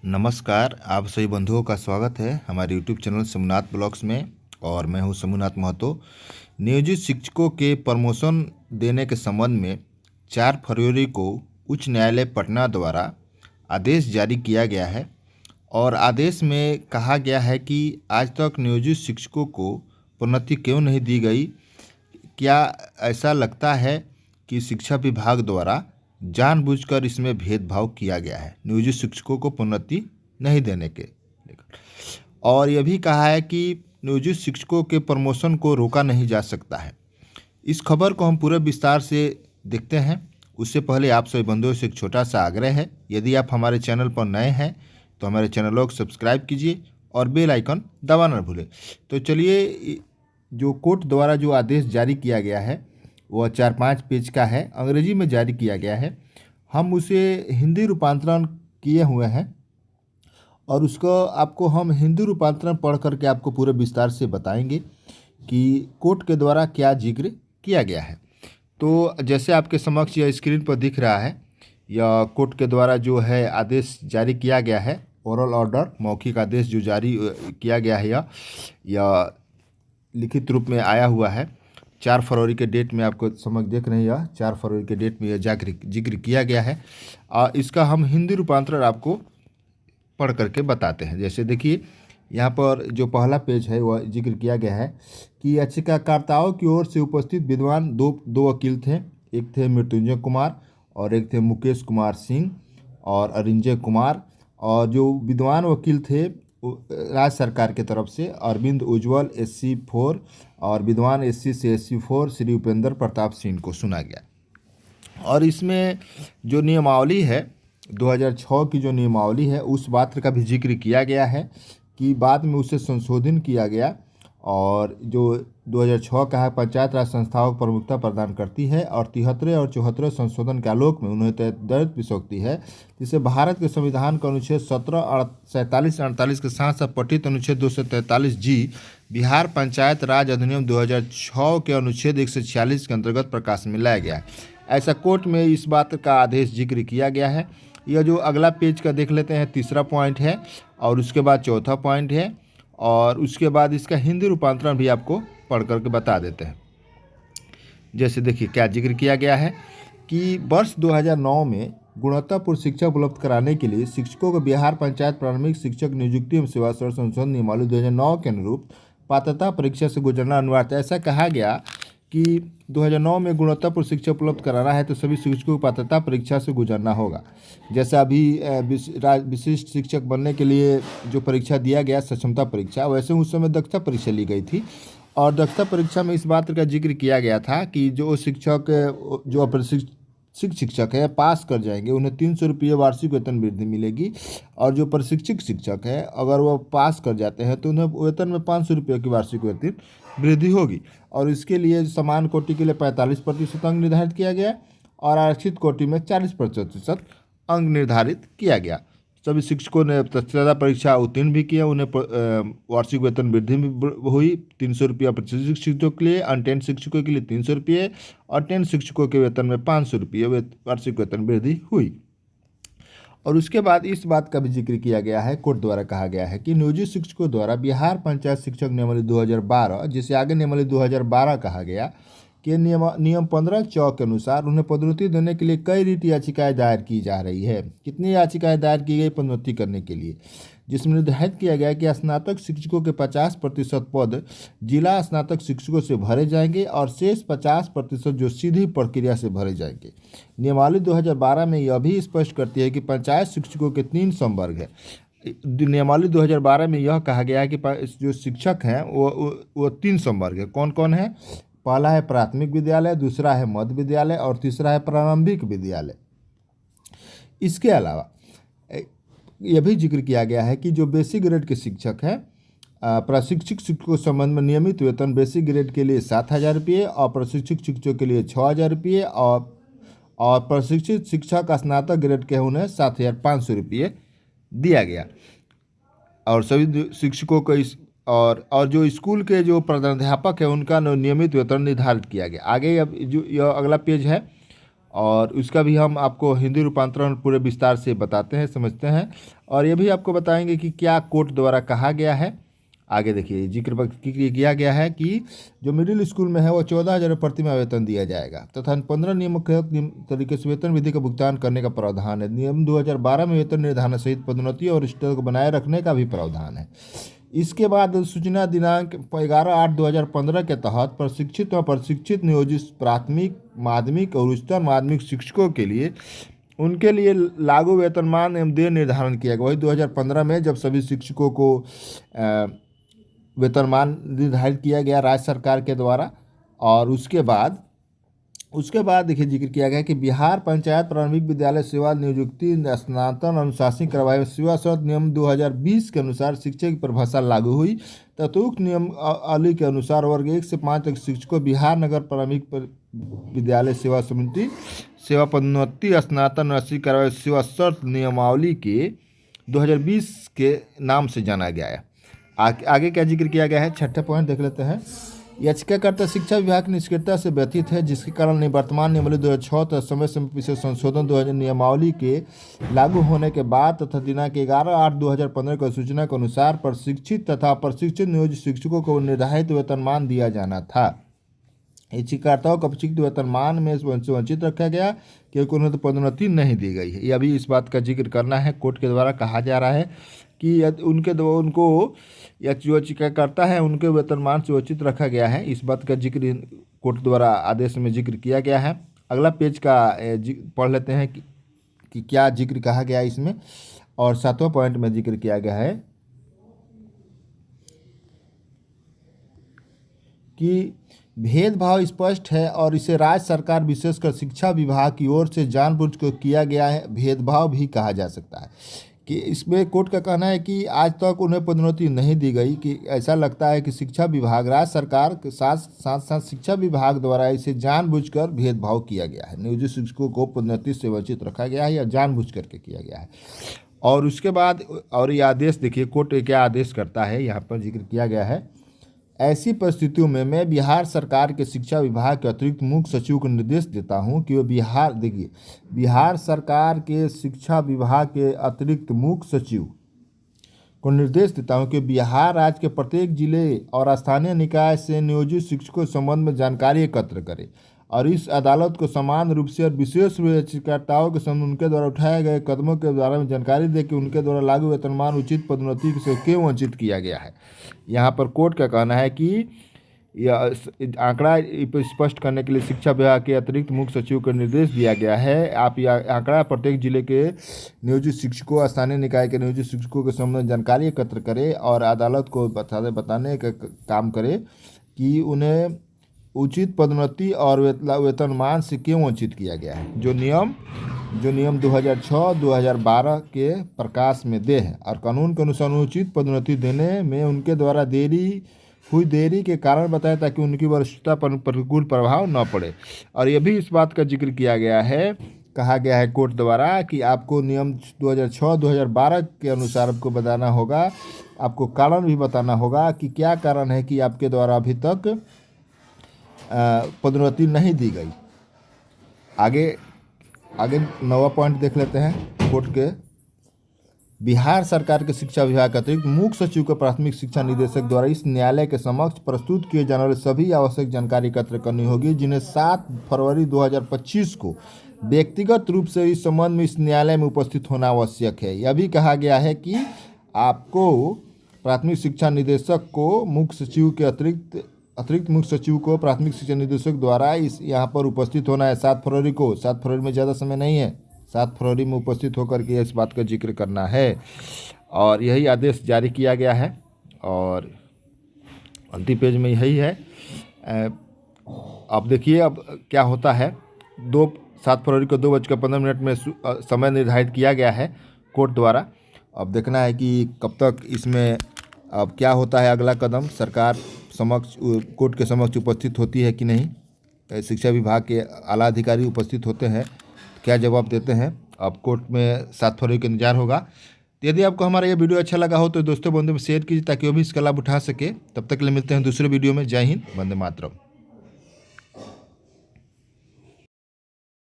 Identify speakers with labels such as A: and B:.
A: नमस्कार, आप सभी बंधुओं का स्वागत है हमारे यूट्यूब चैनल सोमनाथ ब्लॉग्स में। और मैं हूं सोमनाथ महतो। नियोजित शिक्षकों के प्रमोशन देने के संबंध में 4 फरवरी को उच्च न्यायालय पटना द्वारा आदेश जारी किया गया है। और आदेश में कहा गया है कि आज तक नियोजित शिक्षकों को प्रोन्नति क्यों नहीं दी गई। क्या ऐसा लगता है कि शिक्षा विभाग द्वारा जानबूझकर इसमें भेदभाव किया गया है नियोजित शिक्षकों को प्रोन्नति नहीं देने के लेकर। और यह भी कहा है कि नियोजित शिक्षकों के प्रमोशन को रोका नहीं जा सकता है। इस खबर को हम पूरे विस्तार से देखते हैं। उससे पहले आप सभी बंधुओं से एक छोटा सा आग्रह है, यदि आप हमारे चैनल पर नए हैं तो हमारे चैनलों को सब्सक्राइब कीजिए और बेल आइकन दबाना न भूलें। तो चलिए, जो कोर्ट द्वारा जो आदेश जारी किया गया है वह 4-5 पेज का है, अंग्रेजी में जारी किया गया है। हम उसे हिंदी रूपांतरण किए हुए हैं और उसको आपको हम हिंदी रूपांतरण पढ़ करके आपको पूरे विस्तार से बताएंगे कि कोर्ट के द्वारा क्या जिक्र किया गया है। तो जैसे आपके समक्ष यह स्क्रीन पर दिख रहा है, यह कोर्ट के द्वारा जो है आदेश जारी किया गया है। ओरल ऑर्डर, मौखिक आदेश जो जारी किया गया है, यह लिखित रूप में आया हुआ है। 4 फरवरी के डेट में आपको समझ देख रहे हैं, यह 4 फरवरी के डेट में यह जिक्र किया गया है। इसका हम हिंदी रूपांतरण आपको पढ़ करके बताते हैं। जैसे देखिए, यहाँ पर जो पहला पेज है वह जिक्र किया गया है कि याचिकाकर्ताओं की ओर से उपस्थित विद्वान दो वकील थे। एक थे मृत्युंजय कुमार और एक थे मुकेश कुमार सिंह और अरिंजय कुमार। और जो विद्वान वकील थे राज्य सरकार की तरफ से अरविंद उज्ज्वल SC 4 और विद्वान SC से SC 4 श्री उपेंद्र प्रताप सिंह को सुना गया। और इसमें जो नियमावली है 2006 की जो नियमावली है उस बात का भी जिक्र किया गया है कि बाद में उसे संशोधन किया गया। और जो 2006 का है, पंचायत राज संस्थाओं को प्रमुखता प्रदान करती है और 73 और 74 संशोधन के आलोक में उन्हें दायित्व सौंपती है, जिसे भारत के संविधान का अनुच्छेद 17, 47, 48 के साथ साथ पठित अनुच्छेद 243G बिहार पंचायत राज अधिनियम 2006 के अनुच्छेद 146 के अंतर्गत प्रकाश में लाया गया है। ऐसा कोर्ट में इस बात का आदेश जिक्र किया गया है। यह जो अगला पेज का देख लेते हैं, तीसरा पॉइंट है और उसके बाद चौथा पॉइंट है और उसके बाद इसका हिंदी रूपांतरण भी आपको पढ़ करके बता देते हैं। जैसे देखिए क्या जिक्र किया गया है कि वर्ष 2009 में गुणवत्तापूर्ण शिक्षा उपलब्ध कराने के लिए शिक्षकों को बिहार पंचायत प्रारंभिक शिक्षक नियुक्ति एवं सेवा संशोधन नियमावली 2009 के अनुरूप पात्रता परीक्षा से गुजरना अनिवार्य है। ऐसा कहा गया कि 2009 में गुणवत्तापूर्ण शिक्षा उपलब्ध कराना है तो सभी शिक्षकों को पात्रता परीक्षा से गुजरना होगा। जैसा अभी विशिष्ट शिक्षक बनने के लिए जो परीक्षा दिया गया सक्षमता परीक्षा, वैसे उस समय दक्षता परीक्षा ली गई थी। और दक्षता परीक्षा में इस बात का जिक्र किया गया था कि जो शिक्षक जो अप्रशिक्षित शिक्षक है पास कर जाएंगे उन्हें 300 रुपये वार्षिक वेतन वृद्धि मिलेगी। और जो प्रशिक्षित शिक्षक है अगर वो पास कर जाते हैं तो उन्हें वेतन में 500 रुपये की वार्षिक वेतन वृद्धि होगी। और इसके लिए समान कोटि के लिए 45% अंक निर्धारित किया गया और आरक्षित कोटि में 40% अंक निर्धारित किया गया। सभी शिक्षकों ने दक्षता परीक्षा उत्तीर्ण भी किया, उन्हें वार्षिक वेतन वृद्धि हुई। 300 रुपया प्रशिक्षित शिक्षकों के लिए, अनटेंड शिक्षकों के लिए 300 रुपये और टेंड शिक्षकों के वेतन में 500 रुपये वार्षिक वेतन वृद्धि हुई। और उसके बाद इस बात का भी जिक्र किया गया है, कोर्ट द्वारा कहा गया है कि नियोजित शिक्षकों द्वारा बिहार पंचायत शिक्षक नियमावली 2012, जिसे आगे नियमावली 2012 कहा गया, के नियम 15(च) के अनुसार उन्हें पदोन्नति देने के लिए कई रीति याचिकाएं दायर की जा रही है। कितनी याचिकाएं दायर की गई पदोन्नति करने के लिए, जिसमें निर्धारित किया गया कि स्नातक शिक्षकों के 50% पद जिला स्नातक शिक्षकों से भरे जाएंगे और शेष 50% जो सीधी प्रक्रिया से भरे जाएंगे। नियमावली 2012 में यह भी स्पष्ट करती है कि पंचायत शिक्षकों के 3 संवर्ग है। नियमावली 2012 में यह कहा गया है कि जो शिक्षक हैं वो 3 संवर्ग है। कौन कौन है? पहला है प्राथमिक विद्यालय, दूसरा है मध्य विद्यालय और तीसरा है प्रारंभिक विद्यालय। इसके अलावा यह भी जिक्र किया गया है कि जो बेसिक ग्रेड के शिक्षक हैं, प्रशिक्षित शिक्षकों के संबंध में नियमित वेतन बेसिक ग्रेड के लिए 7,000 रुपये और प्रशिक्षित शिक्षकों के लिए 6,000 रुपये और प्रशिक्षित शिक्षक स्नातक ग्रेड के उन्हें 7,500 रुपये दिया गया। और सभी शिक्षकों को और जो स्कूल के जो प्रधानाध्यापक है उनका नियमित वेतन निर्धारित किया गया। आगे अब जो यह अगला पेज है और उसका भी हम आपको हिंदी रूपांतरण पूरे विस्तार से बताते हैं, समझते हैं। और ये भी आपको बताएंगे कि क्या कोर्ट द्वारा कहा गया है। आगे देखिए जिक्र किया गया है कि जो मिडिल स्कूल में है वो 14,000 प्रतिमाह वेतन दिया जाएगा तथा 15 नियमों के तरीके से वेतन विधि का भुगतान करने का प्रावधान है। नियम 2012 में वेतन निर्धारण सहित पदोन्नति और स्तर को बनाए रखने का भी प्रावधान है। इसके बाद सूचना दिनांक 11/8/2015 के तहत प्रशिक्षित व प्रशिक्षित नियोजित प्राथमिक माध्यमिक और उच्चतर माध्यमिक शिक्षकों के लिए उनके लिए लागू वेतनमान एवं देय निर्धारण किया गया। वही 2015 में जब सभी शिक्षकों को वेतनमान निर्धारित किया गया राज्य सरकार के द्वारा। और उसके बाद देखिए जिक्र किया गया कि बिहार पंचायत प्रारंभिक विद्यालय सेवा नियुक्ति स्नातन अनुशासनिक कार्रवाई सेवा शर्त नियम 2020 के अनुसार शिक्षक की परिभाषा लागू हुई तथा उक्त नियम अवली के अनुसार वर्ग 1 से 5 तक शिक्षकों बिहार नगर प्रारंभिक विद्यालय सेवा समिति सेवा पदोन्नति स्नातन अनुशासनिक कार्रवाई सेवा शर्त नियमावली के 2020 के नाम से जाना गया है। आगे क्या जिक्र किया गया है, छठे पॉइंट देख लेते हैं। याचिकाकर्ता शिक्षा विभाग की निष्क्रियता से व्यथित है जिसके कारण निवर्तमान नियमावली 2006 तथा समय समय पीछे संशोधन 2000 नियमावली के लागू होने के बाद तथा दिनांक 11/8/2015 की सूचना के अनुसार प्रशिक्षित तथा प्रशिक्षित नियोजित शिक्षकों को निर्धारित वेतनमान दिया जाना था। याचिकाकर्ताओं को अपेक्षित वेतनमान में वंचित रखा गया क्योंकि उन्हें तो पदोन्नति नहीं दी गई है। यह भी इस बात का जिक्र करना है, कोर्ट के द्वारा कहा जा रहा है कि उनको या जो याचिकाकर्ता है उनके वेतनमान से वंचित रखा गया है। इस बात का जिक्र कोर्ट द्वारा आदेश में जिक्र किया गया है। अगला पेज का पढ़ लेते हैं कि क्या जिक्र कहा गया है इसमें। और 7वां पॉइंट में जिक्र किया गया है कि भेदभाव स्पष्ट है और इसे राज्य सरकार विशेषकर शिक्षा विभाग की ओर से जानबूझकर किया गया है भेदभाव भी कहा जा सकता है। कि इसमें कोर्ट का कहना है कि आज तक उन्हें पदोन्नति नहीं दी गई, कि ऐसा लगता है कि शिक्षा विभाग राज्य सरकार के साथ शिक्षा विभाग द्वारा इसे जानबूझकर भेदभाव किया गया है। नियोजित शिक्षकों को पदोन्नति से वंचित रखा गया है या जानबूझ करके किया गया है। और उसके बाद और ये आदेश देखिए कोर्ट क्या आदेश करता है, यहाँ पर जिक्र किया गया है। ऐसी परिस्थितियों में मैं बिहार सरकार के शिक्षा विभाग के अतिरिक्त मुख्य सचिव को निर्देश देता हूं कि वो बिहार सरकार के शिक्षा विभाग के अतिरिक्त मुख्य सचिव को निर्देश देता हूं कि बिहार राज्य के प्रत्येक जिले और स्थानीय निकाय से नियोजित शिक्षकों के संबंध में जानकारी एकत्र करे और इस अदालत को समान रूप से और विशेष रूप से याचिकाकर्ताओं के संबंध उनके द्वारा उठाए गए कदमों के बारे में जानकारी दे कि उनके द्वारा लागू वेतनमान उचित पदोन्नति से क्यों वंचित किया गया है। यहाँ पर कोर्ट का कहना है कि यह आंकड़ा स्पष्ट करने के लिए शिक्षा विभाग के अतिरिक्त मुख्य सचिव को निर्देश दिया गया है। आप यह आंकड़ा प्रत्येक जिले के नियोजित शिक्षकों स्थानीय निकाय के नियोजित शिक्षकों के संबंध में जानकारी एकत्र करे और अदालत को बताने का काम करे कि उन्हें उचित पदोन्नति और वेतनमान से क्यों वंचित किया गया है। जो नियम 2006-2012 के प्रकाश में दे है और कानून के अनुसार उचित पदोन्नति देने में उनके द्वारा देरी के कारण बताया ताकि उनकी वरिष्ठता पर प्रतिकूल प्रभाव न पड़े। और यह भी इस बात का जिक्र किया गया है, कहा गया है कोर्ट द्वारा कि आपको नियम 2006-2012 के अनुसार आपको बताना होगा, आपको कारण भी बताना होगा कि क्या कारण है कि आपके द्वारा अभी तक पदोन्नति नहीं दी गई। आगे 9वां पॉइंट देख लेते हैं कोर्ट के। बिहार सरकार के शिक्षा विभाग के अतिरिक्त मुख्य सचिव को प्राथमिक शिक्षा निदेशक द्वारा इस न्यायालय के समक्ष प्रस्तुत किए जाने वाले सभी आवश्यक जानकारी एकत्र करनी होगी जिन्हें 7 फरवरी 2025 को व्यक्तिगत रूप से इस संबंध में इस न्यायालय में उपस्थित होना आवश्यक है। यह भी कहा गया है कि आपको प्राथमिक शिक्षा निदेशक को मुख्य सचिव के अतिरिक्त मुख्य सचिव को प्राथमिक शिक्षा निदेशक द्वारा यहाँ पर उपस्थित होना है 7 फरवरी को। 7 फरवरी में ज़्यादा समय नहीं है, 7 फरवरी में उपस्थित होकर के इस बात का जिक्र करना है और यही आदेश जारी किया गया है। और अंतिम पेज में यही है। अब देखिए अब क्या होता है। 7 फरवरी को 2:15 में समय निर्धारित किया गया है कोर्ट द्वारा। अब देखना है कि कब तक इसमें अब क्या होता है। अगला कदम सरकार कोर्ट के समक्ष उपस्थित होती है कि नहीं, शिक्षा विभाग के आला अधिकारी उपस्थित होते हैं, क्या जवाब देते हैं। अब कोर्ट में 7 फरवरी का इंतजार होगा। यदि आपको हमारा ये वीडियो अच्छा लगा हो तो दोस्तों बंधु में शेयर कीजिए ताकि वो भी इसका लाभ उठा सके। तब तक के लिए मिलते हैं दूसरे वीडियो में। जय हिंद, वंदे मातरम।